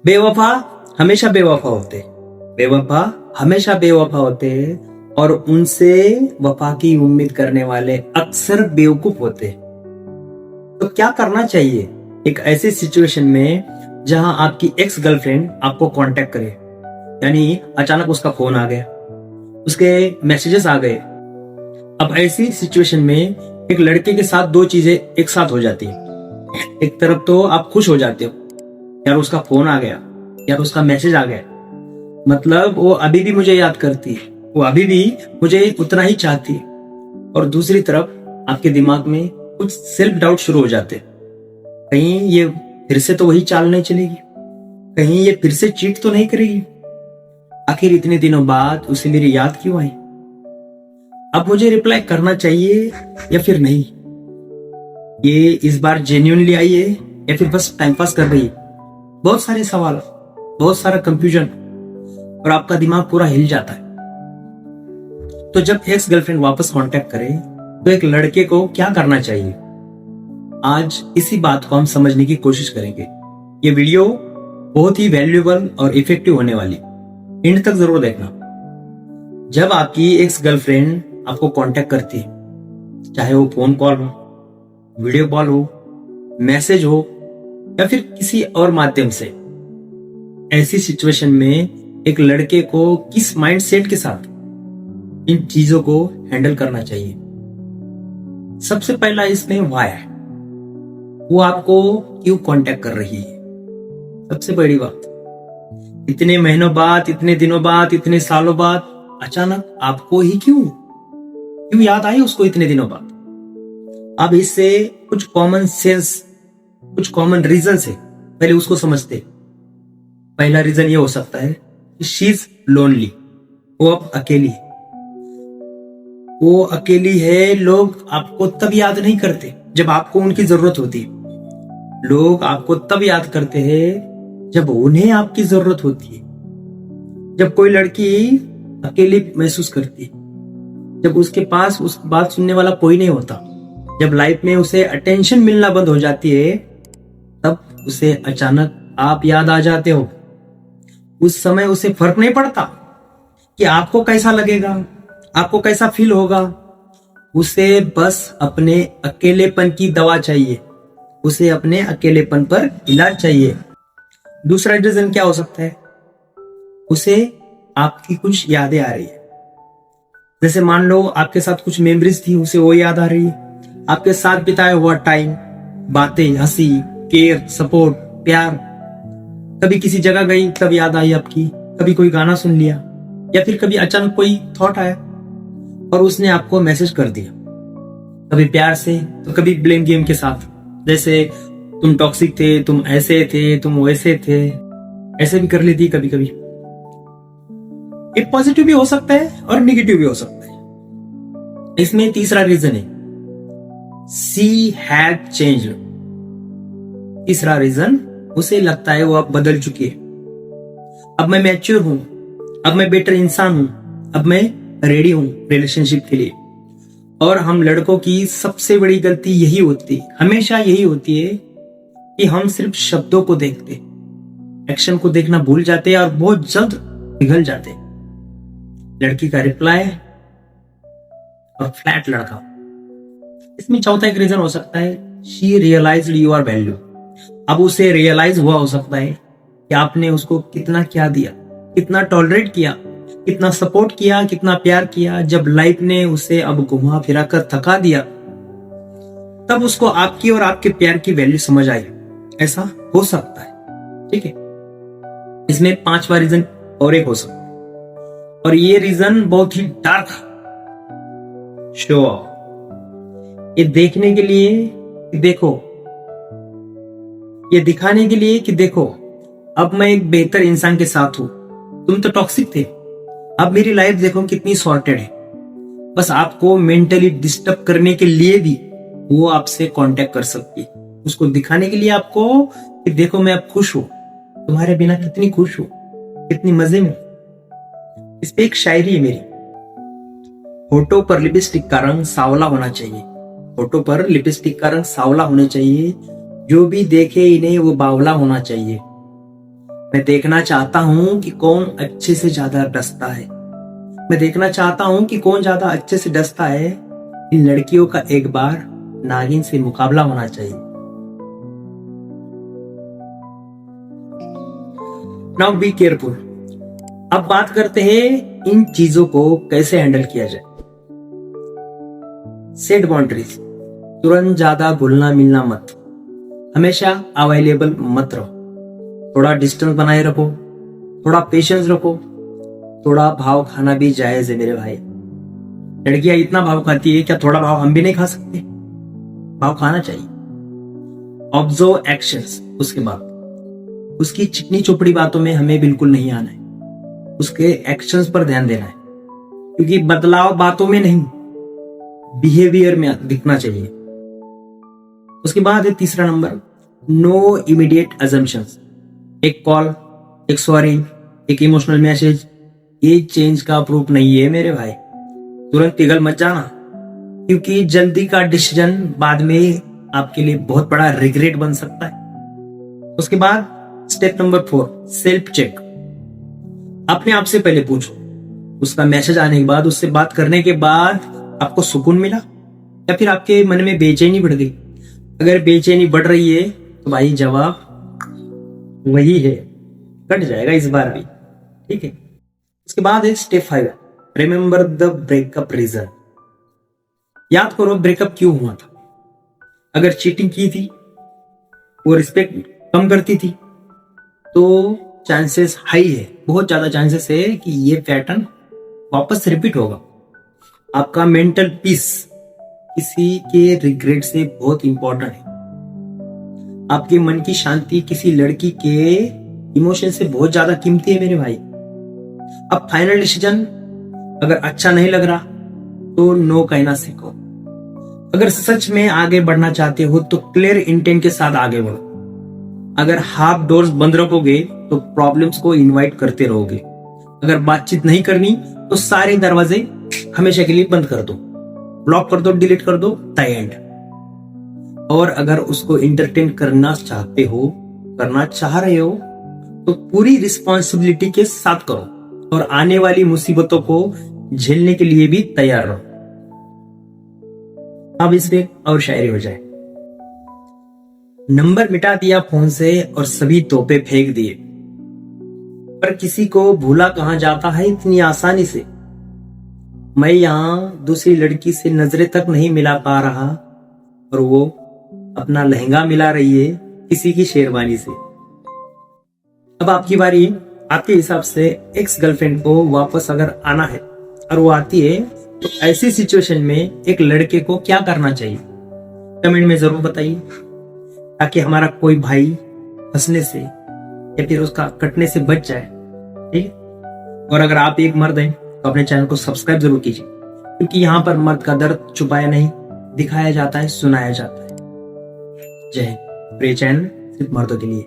बेवफा हमेशा बेवफा होते, बेवफा हमेशा बेवफा होते और उनसे वफा की उम्मीद करने वाले अक्सर बेवकूफ होते। तो क्या करना चाहिए एक ऐसी सिचुएशन में जहां आपकी एक्स गर्लफ्रेंड आपको कांटेक्ट करे, यानी अचानक उसका फोन आ गया, उसके मैसेजेस आ गए। अब ऐसी सिचुएशन में एक लड़के के साथ दो चीजें एक साथ हो जाती है। एक तरफ तो आप खुश हो जाते हो, यार उसका फोन आ गया, यार उसका मैसेज आ गया, मतलब वो अभी भी मुझे याद करती है, वो अभी भी मुझे उतना ही चाहती है। और दूसरी तरफ आपके दिमाग में कुछ सेल्फ डाउट शुरू हो जाते, कहीं ये फिर से तो वही चाल नहीं चलेगी, कहीं ये फिर से चीट तो नहीं करेगी, आखिर इतने दिनों बाद उसे मेरी याद क्यों आई, अब मुझे रिप्लाई करना चाहिए या फिर नहीं, ये इस बार जेन्युइनली आई है या फिर बस टाइम पास कर रही है। बहुत सारे सवाल, बहुत सारा कंफ्यूजन और आपका दिमाग पूरा हिल जाता है। तो जब एक्स गर्लफ्रेंड वापस कांटेक्ट करे तो एक लड़के को क्या करना चाहिए, आज इसी बात को हम समझने की कोशिश करेंगे। ये वीडियो बहुत ही वैल्यूएबल और इफेक्टिव होने वाली, एंड तक जरूर देखना। जब आपकी एक्स गर्लफ्रेंड आपको कांटेक्ट करती है, चाहे वो फोन कॉल हो, वीडियो कॉल हो, मैसेज हो या फिर किसी और माध्यम से, ऐसी सिचुएशन में एक लड़के को किस माइंडसेट के साथ इन चीजों को हैंडल करना चाहिए। सबसे पहला इसमें वाई है, वो आपको क्यों कांटेक्ट कर रही है। सबसे बड़ी बात, इतने महीनों बाद, इतने दिनों बाद, इतने सालों बाद अचानक आपको ही क्यों याद आई उसको इतने दिनों बाद। अब इससे कुछ कॉमन सेंस, कुछ कॉमन रीजन है, पहले उसको समझते। पहला रीजन ये हो सकता है कि शी इज लोनली, वो अब अकेली है, वो अकेली है। लोग आपको तब याद नहीं करते जब आपको उनकी जरूरत होती है, लोग आपको तब याद करते हैं जब उन्हें आपकी जरूरत होती है। जब कोई लड़की अकेली महसूस करती है, जब उसके पास उस बात सुनने वाला कोई नहीं होता, जब लाइफ में उसे अटेंशन मिलना बंद हो जाती है, तब उसे अचानक आप याद आ जाते हो। उस समय उसे फर्क नहीं पड़ता कि आपको कैसा लगेगा, आपको कैसा फील होगा, उसे बस अपने अकेलेपन की दवा चाहिए, उसे अपने अकेलेपन पर इलाज चाहिए। दूसरा रीजन क्या हो सकता है, उसे आपकी कुछ यादें आ रही है। जैसे मान लो आपके साथ कुछ मेमोरीज थी, उसे वो याद आ रही है, आपके साथ बिताया हुआ टाइम, बातें, हंसी, केयर, सपोर्ट, प्यार। कभी किसी जगह गई तब याद आई आपकी, कभी कोई गाना सुन लिया, या फिर कभी अचानक कोई थॉट आया और उसने आपको मैसेज कर दिया, कभी प्यार से तो कभी ब्लेम गेम के साथ, जैसे तुम टॉक्सिक थे, तुम ऐसे थे, तुम वैसे थे, ऐसे भी कर लेती कभी कभी। एक पॉजिटिव भी हो सकता है और नेगेटिव भी हो सकता है। इसमें तीसरा रीजन है, शी हैड चेंज्ड। तीसरा रीजन, उसे लगता है वो अब बदल चुकी है, अब मैं मैच्योर हूं, अब मैं बेटर इंसान हूं, अब मैं रेडी हूं रिलेशनशिप के लिए। और हम लड़कों की सबसे बड़ी गलती यही होती है, हमेशा यही होती है कि हम सिर्फ शब्दों को देखते, एक्शन को देखना भूल जाते हैं और बहुत जल्द पिघल जाते हैं। लड़की का रिप्लाई और फ्लैट लड़का। इसमें चौथा एक रीजन हो सकता है, शी रियलाइज्ड योर वैल्यू। अब उसे रियलाइज हुआ हो सकता है कि आपने उसको कितना क्या दिया, कितना टॉलरेट किया, कितना सपोर्ट किया, कितना प्यार किया। जब लाइफ ने उसे अब घुमा फिरा कर थका दिया, तब उसको आपकी और आपके प्यार की वैल्यू समझ आई। ऐसा हो सकता है, ठीक है। इसमें पांचवा रीजन और एक हो सकता है, और ये रीजन बहुत ही डार्क, शो ऑफ। ये देखने के लिए कि देखो, ये दिखाने के लिए कि देखो अब मैं एक बेहतर इंसान के साथ हूं, तुम तो टॉक्सिक थे, अब मेरी लाइफ देखो कितनी सॉर्टेड है। बस आपको मेंटली डिस्टर्ब करने के लिए भी वो आपसे कांटेक्ट कर सकती है, उसको दिखाने के लिए आपको कि देखो मैं अब खुश हूं, तुम्हारे बिना कितनी खुश हूं, कितनी मजे में। इस पे एक शायरी है मेरी, होठों पर लिपस्टिक का रंग सांवला होना चाहिए, होठों पर लिपस्टिक का रंग सांवला होना चाहिए, जो भी देखे इन्हें वो बावला होना चाहिए। मैं देखना चाहता हूं कि कौन अच्छे से ज्यादा डसता है। मैं देखना चाहता हूं कि कौन ज्यादा अच्छे से डसता है। इन लड़कियों का एक बार नागिन से मुकाबला होना चाहिए। Now be careful. अब बात करते हैं इन चीजों को कैसे हैंडल किया जाए। Set boundaries. तुरंत ज्यादा घुलना मिलना मत। हमेशा अवेलेबल मत रहो। थोड़ा डिस्टेंस बनाए रखो। थोड़ा पेशेंस रखो। थोड़ा भाव खाना भी जायज है मेरे भाई। लड़कियां इतना भाव खाती है, क्या थोड़ा भाव हम भी नहीं खा सकते? भाव खाना चाहिए। Observe actions. उसके बाद उसकी चिकनी चोपड़ी बातों में हमें बिल्कुल नहीं आना है। उसके एक्शंस पर ध्यान देना है, क्योंकि बदलाव बातों में नहीं बिहेवियर में दिखना चाहिए। उसके बाद है तीसरा नंबर, नो इमीडिएट अजम्पशंस। एक कॉल, एक सॉरी, एक इमोशनल मैसेज, ये चेंज का प्रूफ नहीं है मेरे भाई। तुरंत पिघल मत जाना, क्योंकि जल्दी का डिसीजन बाद में आपके लिए बहुत बड़ा रिग्रेट बन सकता है। उसके बाद स्टेप नंबर 4, सेल्फ चेक। अपने आप से पहले पूछो, उसका मैसेज आने के बाद, उससे बात करने के बाद आपको सुकून मिला या फिर आपके मन में बेचैनी बढ़ गई? अगर बेचैनी बढ़ रही है तो भाई जवाब वही है, कट जाएगा इस बार भी, ठीक है। उसके बाद है step 5, remember the breakup reason. याद करो ब्रेकअप क्यों हुआ था। अगर चीटिंग की थी, वो रिस्पेक्ट कम करती थी, तो चांसेस हाई है, बहुत ज्यादा चांसेस है कि ये पैटर्न वापस रिपीट होगा। आपका मेंटल पीस किसी के रिग्रेट से बहुत इंपॉर्टेंट है। आपके मन की शांति किसी लड़की के इमोशन से बहुत ज्यादा कीमती है मेरे भाई। अब फाइनल डिसीजन अगर अच्छा नहीं लग रहा तो नो कहना सीखो। अगर सच में आगे बढ़ना चाहते हो तो क्लियर इंटेंट के साथ आगे बढ़ो। अगर हाफ डोर्स बंद रखोगे तो प्रॉब्लम्स को इनवाइट करते रहोगे। अगर बातचीत नहीं करनी तो सारे दरवाजे हमेशा के लिए बंद कर दो, ब्लॉक कर दो, डिलीट कर दो, द एंड। और अगर उसको इंटरटेन करना चाहते हो, करना चाह रहे हो, तो पूरी रिस्पॉन्सिबिलिटी के साथ करो और आने वाली मुसीबतों को झेलने के लिए भी तैयार रहो। अब इसमें और शायरी हो जाए। नंबर मिटा दिया फोन से और सभी तोहफे फेंक दिए, पर किसी को भूला कहां जाता है इतनी आसानी से। मैं यहां दूसरी लड़की से नजरें तक नहीं मिला पा रहा और वो अपना लहंगा मिला रही है किसी की शेरवानी से। अब आपकी बारी। आपके हिसाब से एक्स गर्लफ्रेंड को वापस अगर आना है और वो आती है तो ऐसी सिचुएशन में एक लड़के को क्या करना चाहिए? कमेंट में जरूर बताइए, ताकि हमारा कोई भाई हंसने से या फिर उसका कटने से बच जाए, ठीक है। और अगर आप एक मर्द हैं तो अपने चैनल को सब्सक्राइब जरूर कीजिए, क्योंकि यहाँ पर मर्द का दर्द छुपाया नहीं, दिखाया जाता है, सुनाया जाता है। जय हिंद। प्रिय चैनल सिर्फ मर्दों के लिए।